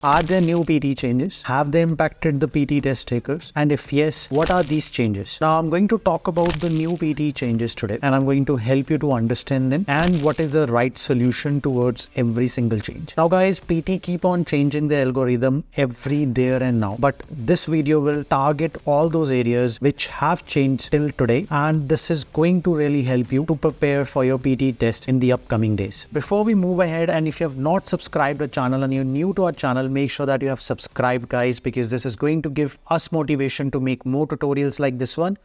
Are there new PT changes? Have they impacted the PT test takers? And if yes, what are these changes? Now I'm going to talk about the new PT changes today, and I'm going to help you to understand them and what is the right solution towards every single change. Now guys, PT keep on changing the algorithm every there and now, but this video will target all those areas which have changed till today, and this is going to really help you to prepare for your PT test in the upcoming days. Before we move ahead, and if you have not subscribed to the channel and you're new to our channel, make sure that you have subscribed guys, because this is going to give us motivation to make more tutorials like this one,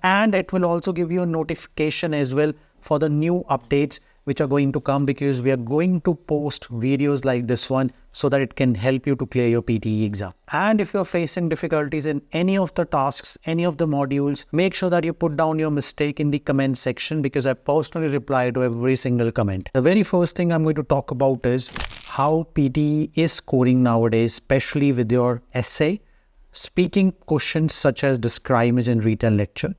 and it will also give you a notification as well for the new updates which are going to come, because we are going to post videos like this one so that it can help you to clear your PTE exam. And if you're facing difficulties in any of the tasks, any of the modules, make sure that you put down your mistake in the comment section, because I personally reply to every single comment. The very first thing I'm going to talk about is how PTE is scoring nowadays, especially with your essay, speaking questions such as describe image and retail lecture.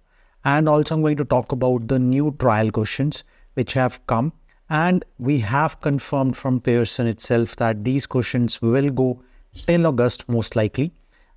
And also I'm going to talk about the new trial questions which have come, and we have confirmed from Pearson itself that these questions will go till August most likely.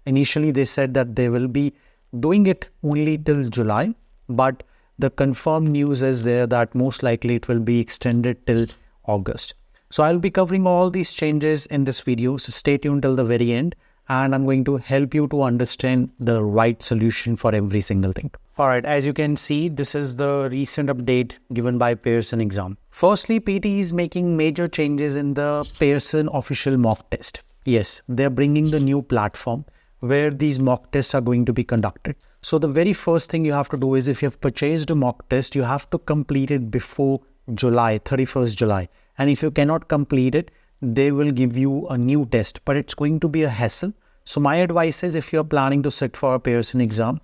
Initially they said that they will be doing it only till July, but the confirmed news is there that most likely it will be extended till August. So I'll be covering all these changes in this video, so stay tuned till the very end, and I'm going to help you to understand the right solution for every single thing. Alright, as you can see, this is the recent update given by Pearson exam. Firstly, PT is making major changes in the Pearson official mock test. Yes, they're bringing the new platform where these mock tests are going to be conducted. So the very first thing you have to do is, if you have purchased a mock test, you have to complete it before July, 31st July. And if you cannot complete it, they will give you a new test, but it's going to be a hassle. So my advice is, if you're planning to sit for a Pearson exam,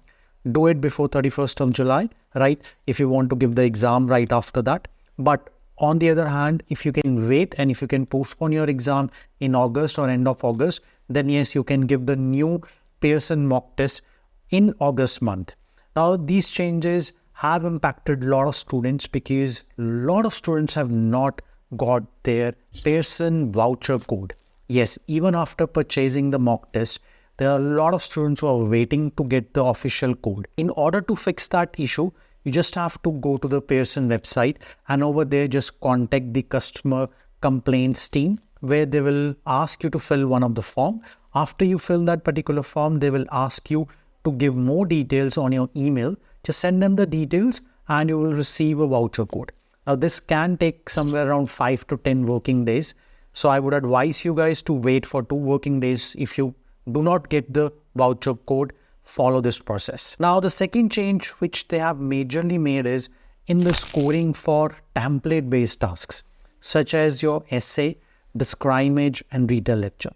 do it before 31st of July, right? If you want to give the exam right after that. But on the other hand, if you can wait and if you can postpone your exam in August or end of August, then yes, you can give the new Pearson mock test in August month. Now, these changes have impacted a lot of students, because a lot of students have not got their Pearson voucher code. Yes, even after purchasing the mock test, there are a lot of students who are waiting to get the official code. In order to fix that issue, you just have to go to the Pearson website, and over there just contact the customer complaints team, where they will ask you to fill one of the form. After you fill that particular form, they will ask you to give more details on your email. Just send them the details and you will receive a voucher code. Now this can take somewhere around 5 to 10 working days. So I would advise you guys to wait for 2 working days. If you do not get the voucher code, follow this process. Now the second change which they have majorly made is in the scoring for template based tasks, such as your essay, describe image and retail lecture.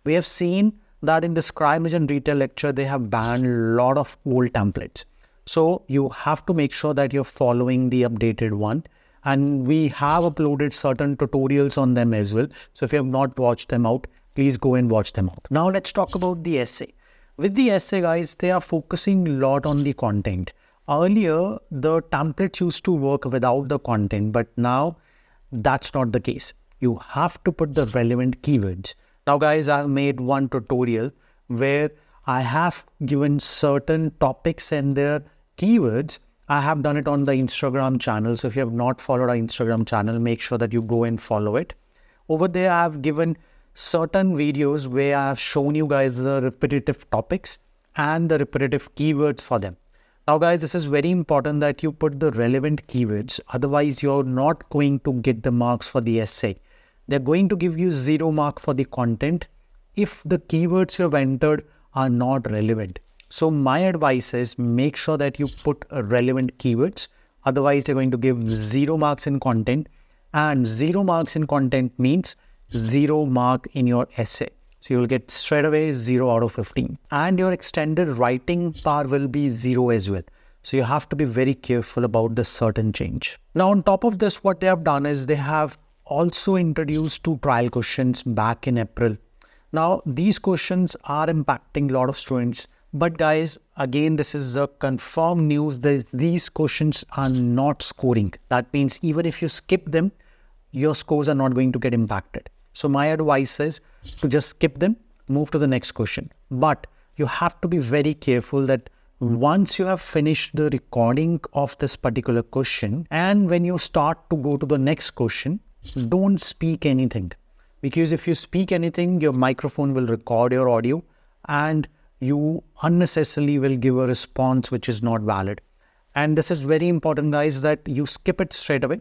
We have seen that in describe image and retail lecture, they have banned a lot of old templates. So you have to make sure that you're following the updated one. And we have uploaded certain tutorials on them as well. So if you have not watched them out, please go and watch them out. Now let's talk about the essay. With the essay guys, they are focusing a lot on the content. Earlier, the templates used to work without the content, but now that's not the case. You have to put the relevant keywords. Now guys, I've made one tutorial where I have given certain topics and their keywords. I have done it on the Instagram channel. So if you have not followed our Instagram channel, make sure that you go and follow it. Over there, I have given certain videos where I have shown you guys the repetitive topics and the repetitive keywords for them. Now guys, this is very important that you put the relevant keywords. Otherwise, you're not going to get the marks for the essay. They're going to give you 0 mark for the content if the keywords you have entered are not relevant. So my advice is, make sure that you put relevant keywords. Otherwise, they're going to give 0 marks in content, and 0 marks in content means 0 mark in your essay. So you'll get straight away 0 out of 15. And your extended writing power will be 0 as well. So you have to be very careful about this certain change. Now on top of this, what they have done is they have also introduced 2 trial questions back in April. Now these questions are impacting a lot of students. But guys, again, this is a confirmed news that these questions are not scoring. That means even if you skip them, your scores are not going to get impacted. So my advice is to just skip them, move to the next question. But you have to be very careful that once you have finished the recording of this particular question, and when you start to go to the next question, don't speak anything. Because if you speak anything, your microphone will record your audio and you unnecessarily will give a response which is not valid. And this is very important, guys, that you skip it straight away.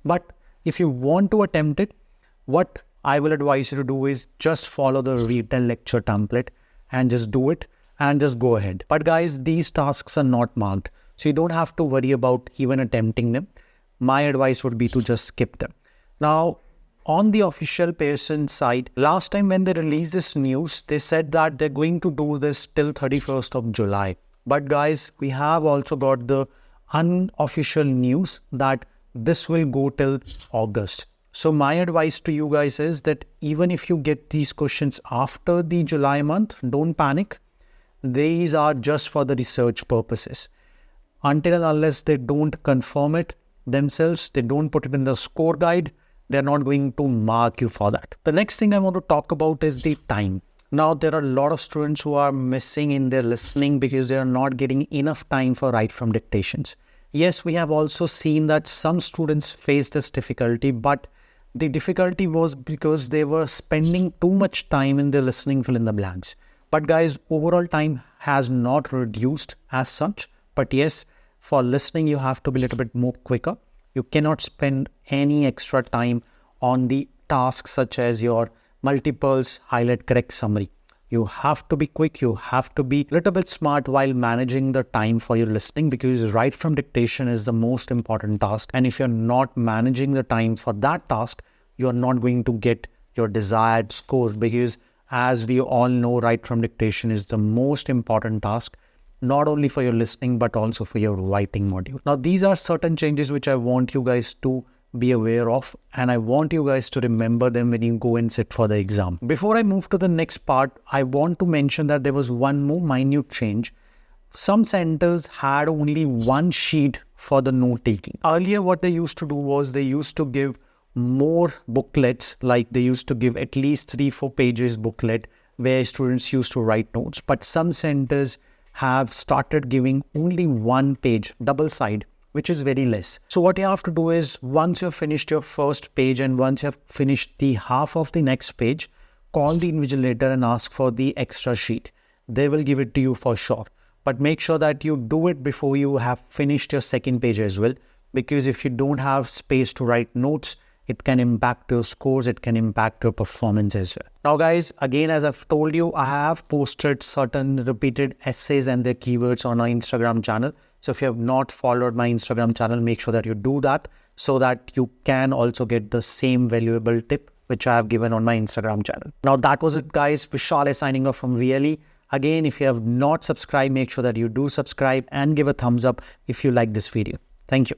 But if you want to attempt it, what I will advise you to do is just follow the retell lecture template and just do it and just go ahead. But guys, these tasks are not marked, so you don't have to worry about even attempting them. My advice would be to just skip them. Now, on the official Pearson site, last time when they released this news, they said that they're going to do this till 31st of July. But guys, we have also got the unofficial news that this will go till August. So my advice to you guys is that even if you get these questions after the July month, don't panic. These are just for the research purposes. Until and unless they don't confirm it themselves, they don't put it in the score guide, they're not going to mark you for that. The next thing I want to talk about is the time. Now, there are a lot of students who are missing in their listening because they are not getting enough time for write from dictations. Yes, we have also seen that some students face this difficulty, but the difficulty was because they were spending too much time in their listening fill in the blanks. But guys, overall time has not reduced as such. But yes, for listening, you have to be a little bit more quicker. You cannot spend any extra time on the tasks such as your multiples, highlight, correct, summary. You have to be quick. You have to be a little bit smart while managing the time for your listening, because write from dictation is the most important task. And if you're not managing the time for that task, you're not going to get your desired score, because as we all know, write from dictation is the most important task, not only for your listening, but also for your writing module. Now, these are certain changes which I want you guys to be aware of, and I want you guys to remember them when you go and sit for the exam. Before I move to the next part, I want to mention that there was one more minute change. Some centers had only one sheet for the note taking. Earlier, what they used to do was they used to give more booklets, like they used to give at least 3-4 pages booklet where students used to write notes. But some centers have started giving only one page, double side, which is very less. So what you have to do is, once you've finished your first page and once you have finished the half of the next page, call the invigilator and ask for the extra sheet. They will give it to you for sure. But make sure that you do it before you have finished your second page as well, because if you don't have space to write notes, it can impact your scores, it can impact your performance as well. Now guys, again, as I've told you, I have posted certain repeated essays and their keywords on our Instagram channel. So if you have not followed my Instagram channel, make sure that you do that so that you can also get the same valuable tip which I have given on my Instagram channel. Now that was it, guys. Vishal is signing off from Really. Again, if you have not subscribed, make sure that you do subscribe and give a thumbs up if you like this video. Thank you.